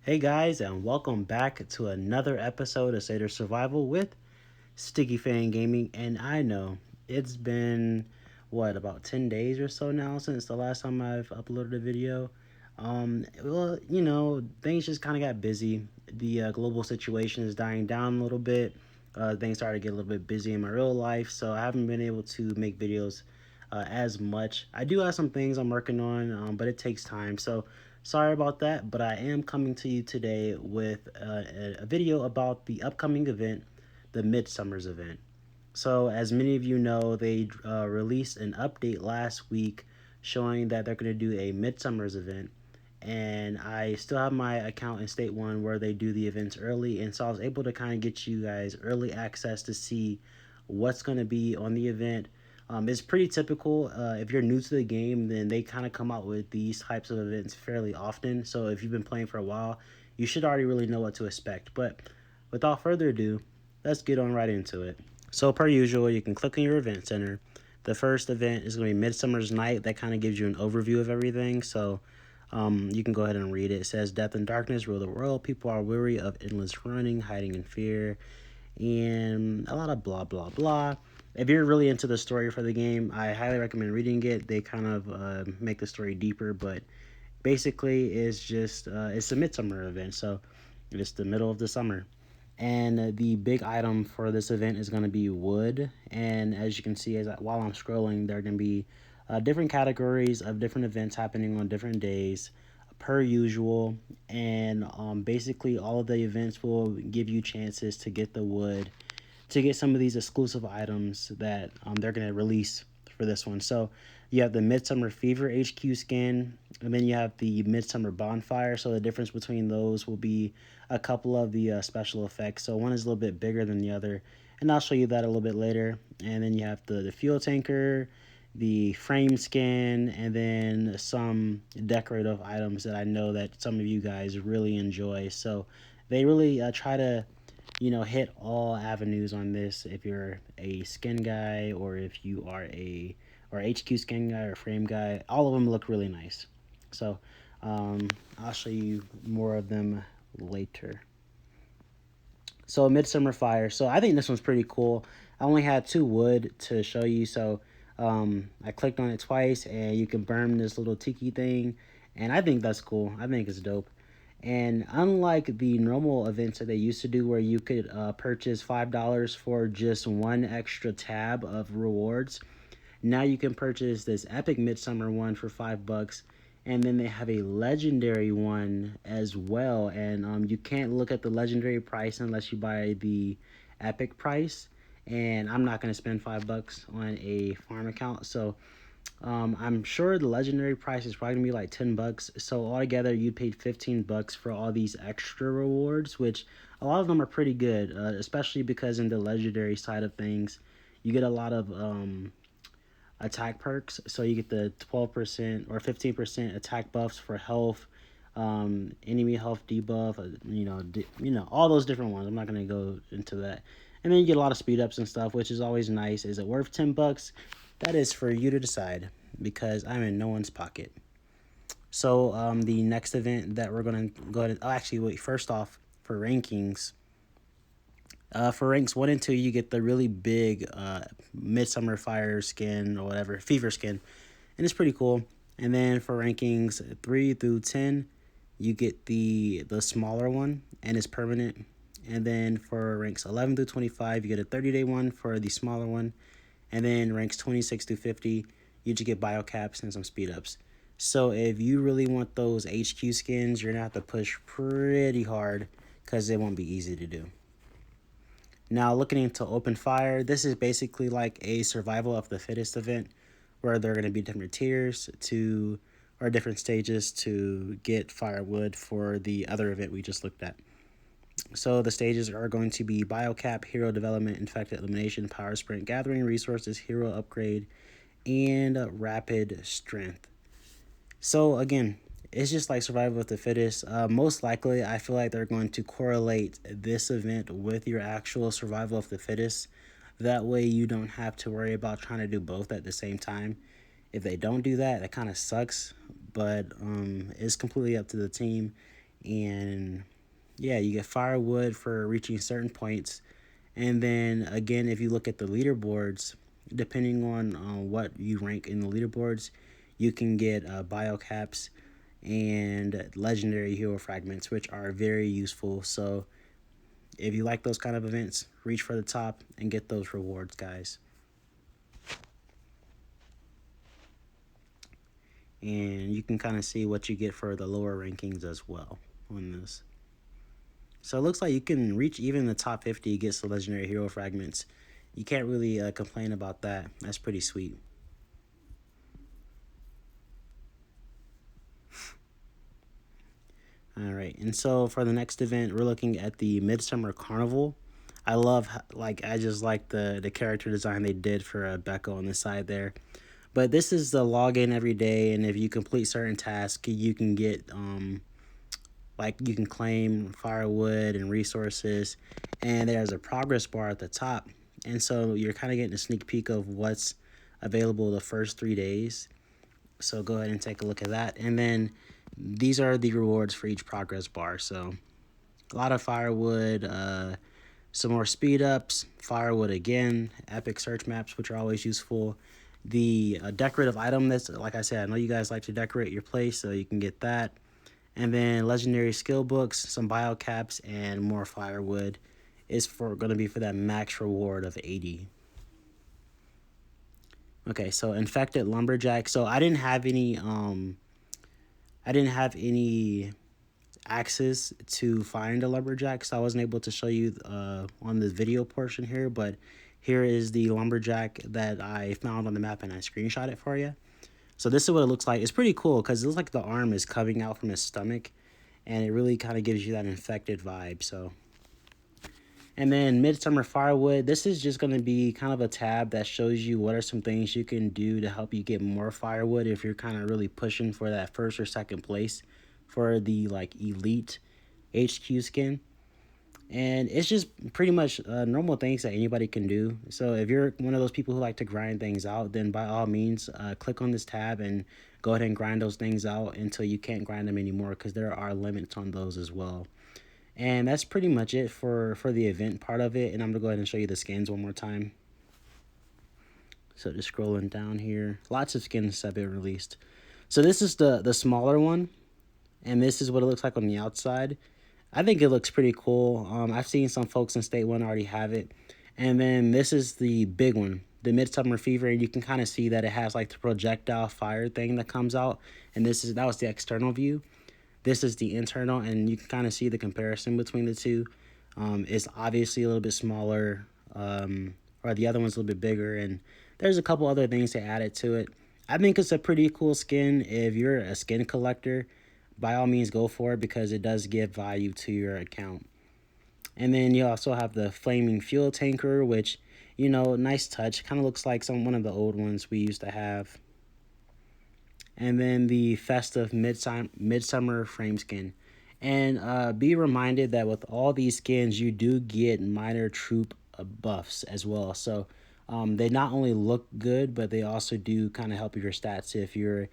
Hey guys, and welcome back to another episode of Seder Survival with Sticky Fan Gaming. And I know it's been about 10 days or so now since the last time I've uploaded a video. Things just kind of got busy. The global situation is dying down a little bit. Things started to get a little bit busy in my real life, so I haven't been able to make videos as much. I do have some things I'm working on, but it takes time. So sorry about that, but I am coming to you today with a video about the upcoming event, the Midsummers event. So, as many of you know, they released an update last week showing that they're going to do a Midsummers event. And I still have my account in State 1 where they do the events early. And so I was able to kind of get you guys early access to see what's going to be on the event. It's pretty typical. If you're new to the game, then they kind of come out with these types of events fairly often. So if you've been playing for a while, you should already really know what to expect. But without further ado, let's get on right into it. So per usual, you can click on your event center. The first event is going to be Midsummer's Night. That kind of gives you an overview of everything. So you can go ahead and read it. It says, Death and darkness rule the world. People are weary of endless running, hiding in fear, and a lot of blah, blah, blah. If you're really into the story for the game, I highly recommend reading it. They kind of make the story deeper, but basically it's a midsummer event, so it's the middle of the summer. And the big item for this event is going to be wood. And as you can see, while I'm scrolling, there are going to be different categories of different events happening on different days, per usual. And basically, all of the events will give you chances to get the wood, to get some of these exclusive items that they're going to release for this one. So you have the Midsummer Fever HQ skin, and then you have the Midsummer Bonfire. So the difference between those will be a couple of the special effects. So one is a little bit bigger than the other, and I'll show you that a little bit later. And then you have the fuel tanker, the frame skin, and then some decorative items that I know that some of you guys really enjoy. So they really try to hit all avenues on this. If you're a skin guy, or if you are a HQ skin guy or frame guy, all of them look really nice. So I'll show you more of them later. So Midsummer Fire. So I think this one's pretty cool. I only had 2 wood to show you, so I clicked on it twice, and you can burn this little tiki thing, and I think that's cool. I think it's dope. And unlike the normal events that they used to do where you could purchase $5 for just one extra tab of rewards, now you can purchase this epic midsummer one for $5, and then they have a legendary one as well. And you can't look at the legendary price unless you buy the epic price. And I'm not gonna spend $5 on a farm account, so I'm sure the legendary price is probably gonna be like $10. So altogether, you paid $15 for all these extra rewards, which a lot of them are pretty good, especially because in the legendary side of things, you get a lot of attack perks. So you get the 12% or 15% attack buffs for health, enemy health debuff, all those different ones. I'm not gonna go into that. And then you get a lot of speed ups and stuff, which is always nice. Is it worth $10? That is for you to decide, because I'm in no one's pocket. So the next event that we're gonna go ahead. Oh, actually, wait. First off, for rankings, for ranks 1 and 2, you get the really big Midsummer Fire skin, or whatever, Fever skin, and it's pretty cool. And then for rankings 3 through 10, you get the smaller one, and it's permanent. And then for ranks 11 through 25, you get a 30-day one for the smaller one. And then ranks 26 through 50, you just get biocaps and some speed ups. So if you really want those HQ skins, you're gonna have to push pretty hard, because it won't be easy to do. Now, looking into Open Fire, this is basically like a survival of the fittest event, where there are going to be different tiers or different stages to get firewood for the other event we just looked at. So the stages are going to be Biocap, Hero Development, Infected Elimination, Power Sprint, Gathering Resources, Hero Upgrade, and Rapid Strength. So again, it's just like survival of the fittest. Most likely, I feel like they're going to correlate this event with your actual survival of the fittest. That way you don't have to worry about trying to do both at the same time. If they don't do that, that kind of sucks, but it's completely up to the team. And yeah, you get firewood for reaching certain points. And then again, if you look at the leaderboards, depending on what you rank in the leaderboards, you can get bio caps and legendary hero fragments, which are very useful. So if you like those kind of events, reach for the top and get those rewards, guys. And you can kind of see what you get for the lower rankings as well on this. So it looks like you can reach even the top 50, get some legendary hero fragments. You can't really complain about that. That's pretty sweet. All right, and so for the next event, we're looking at the Midsummer Carnival. I love, I just like the character design they did for Becca on the side there. But this is the login every day, and if you complete certain tasks, you can get you can claim firewood and resources, and there's a progress bar at the top, and so you're kind of getting a sneak peek of what's available the first 3 days. So go ahead and take a look at that, and then these are the rewards for each progress bar. So a lot of firewood, some more speed ups, firewood again, epic search maps, which are always useful. The decorative item that's, like I said, I know you guys like to decorate your place, so you can get that. And then legendary skill books, some bio caps, and more firewood is going to be for that max reward of 80. Okay, so infected lumberjack. So I didn't have any access to find a lumberjack, so I wasn't able to show you on the video portion here, but here is the lumberjack that I found on the map, and I screenshot it for you. So this is what it looks like. It's pretty cool because it looks like the arm is coming out from his stomach, and it really kind of gives you that infected vibe. So, and then Midsummer Firewood. This is just going to be kind of a tab that shows you what are some things you can do to help you get more firewood if you're kind of really pushing for that first or second place for the elite HQ skin. And it's just pretty much normal things that anybody can do. So if you're one of those people who like to grind things out, then by all means, click on this tab and go ahead and grind those things out until you can't grind them anymore, because there are limits on those as well. And that's pretty much it for the event part of it. And I'm going to go ahead and show you the skins one more time. So just scrolling down here. Lots of skins have been released. So this is the smaller one. And this is what it looks like on the outside. I think it looks pretty cool. I've seen some folks in State 1 already have it. And then this is the big one, the Midsummer Fever. And you can kind of see that it has like the projectile fire thing that comes out. And that was the external view. This is the internal, and you can kind of see the comparison between the two. It's obviously a little bit smaller, or the other one's a little bit bigger. And there's a couple other things they added to it. I think it's a pretty cool skin. If you're a skin collector, by all means go for it, because it does give value to your account. And then you also have the flaming fuel tanker, which, nice touch, kind of looks like one of the old ones we used to have. And then the festive midsummer frame skin. And be reminded that with all these skins, you do get minor troop buffs as well. So they not only look good, but they also do kind of help your stats if you're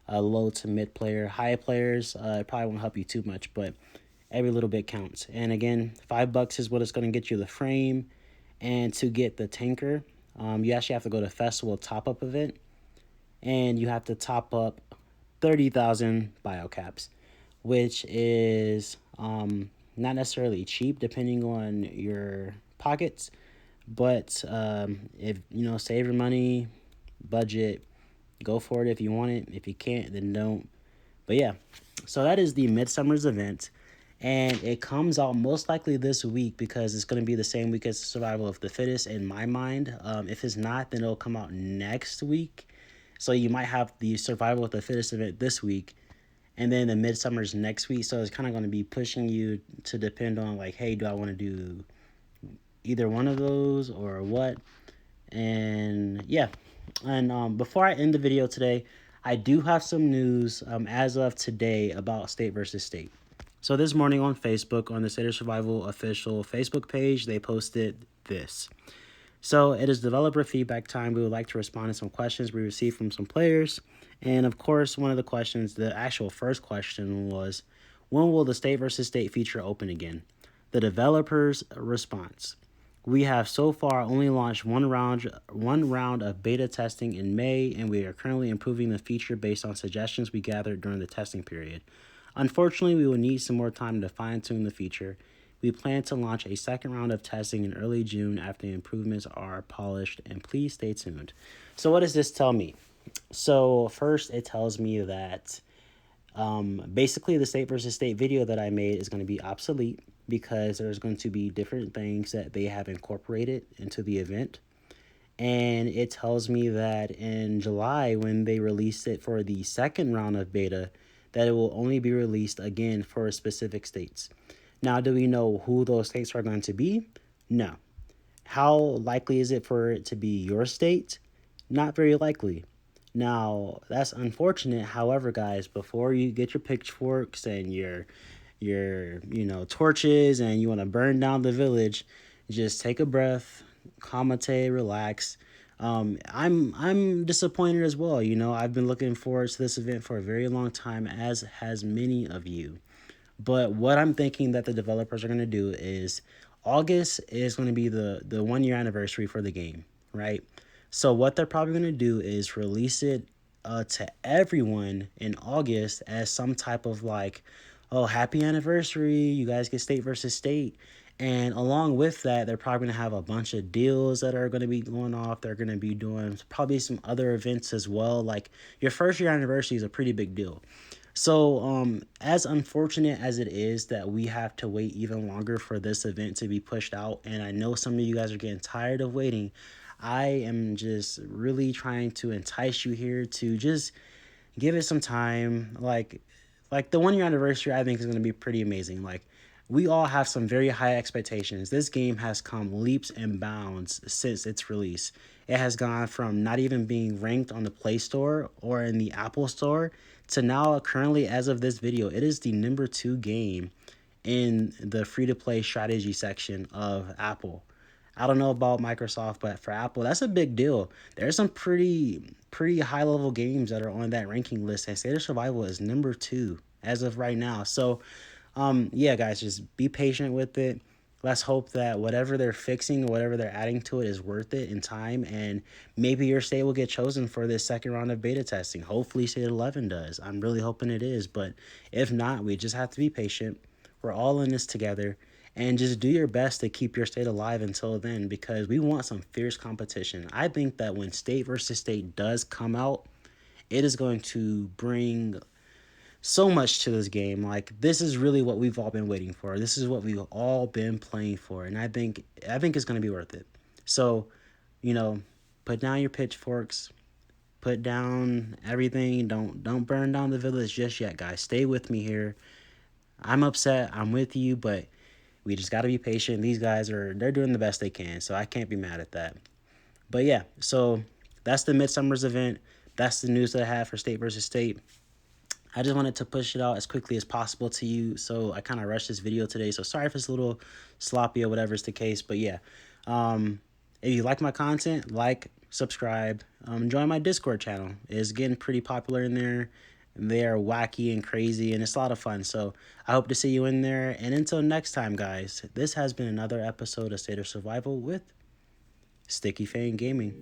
a low to mid player. High players, it probably won't help you too much, but every little bit counts. And again, $5 is what it's going to get you the frame. And to get the tanker, you actually have to go to festival top-up event, and you have to top up 30,000 bio caps, which is not necessarily cheap depending on your pockets, but if save your money, budget, go for it if you want it. If you can't, then don't. But yeah, so that is the Midsummers event, and it comes out most likely this week, because it's going to be the same week as Survival of the Fittest in my mind. If it's not, then it'll come out next week. So you might have the Survival of the Fittest event this week, and then the Midsummers next week. So it's kind of going to be pushing you to depend on hey, do I want to do either one of those or what? And yeah. And before I end the video today, I do have some news as of today about State versus State. So this morning on Facebook, on the State of Survival official Facebook page, they posted this. So it is developer feedback time. We would like to respond to some questions we received from some players. And of course, one of the questions, the actual first question was, When will the state versus state feature open again? The developer's response. We have so far only launched one round of beta testing in May, and we are currently improving the feature based on suggestions we gathered during the testing period. Unfortunately, we will need some more time to fine-tune the feature. We plan to launch a second round of testing in early June after the improvements are polished, and please stay tuned. So what does this tell me? So first, it tells me that basically the state versus state video that I made is going to be obsolete because there's going to be different things that they have incorporated into the event. And it tells me that in July, when they release it for the second round of beta, that it will only be released again for specific states. Now, do we know who those states are going to be? No. How likely is it for it to be your state? Not very likely. Now, that's unfortunate. However, guys, before you get your pitchforks and your torches and you want to burn down the village, just take a breath, commentate, relax. I'm disappointed as well. I've been looking forward to this event for a very long time, as has many of you. But what I'm thinking that the developers are going to do is August is going to be the 1 year anniversary for the game, right? So what they're probably going to do is release it to everyone in August as some type of like, oh, happy anniversary, you guys get state versus state. And along with that, they're probably going to have a bunch of deals that are going to be going off. They're going to be doing probably some other events as well. Like your first year anniversary is a pretty big deal. So as unfortunate as it is that we have to wait even longer for this event to be pushed out, and I know some of you guys are getting tired of waiting, I am just really trying to entice you here to just give it some time. Like the 1 year anniversary, I think is going to be pretty amazing. Like we all have some very high expectations. This game has come leaps and bounds since its release. It has gone from not even being ranked on the Play Store or in the Apple Store to now currently, as of this video, it is the number 2 game in the free-to-play strategy section of Apple. I don't know about Microsoft, but for Apple, that's a big deal. There's some pretty high-level games that are on that ranking list, and State of Survival is number 2 as of right now. So, yeah, guys, just be patient with it. Let's hope that whatever they're fixing or whatever they're adding to it is worth it in time, and maybe your state will get chosen for this second round of beta testing. Hopefully, State 11 does. I'm really hoping it is, but if not, we just have to be patient. We're all in this together, and just do your best to keep your state alive until then, because we want some fierce competition. I think that when state versus state does come out, it is going to bring so much to this game. Like this is really what we've all been waiting for. This is what we've all been playing for, and I think it's going to be worth it. So, put down your pitchforks, put down everything. Don't burn down the village just yet, guys. Stay with me here. I'm upset. I'm with you, but we just got to be patient. These guys they're doing the best they can, so I can't be mad at that. But yeah, so that's the Midsummers event. That's the news that I have for state versus state. I just wanted to push it out as quickly as possible to you, so I kind of rushed this video today, so sorry if it's a little sloppy or whatever is the case. But yeah, if you like my content, subscribe, join my Discord channel. It's getting pretty popular in there. They're wacky and crazy, and it's a lot of fun, so I hope to see you in there. And until next time, guys, this has been another episode of State of Survival with Sticky Fang Gaming.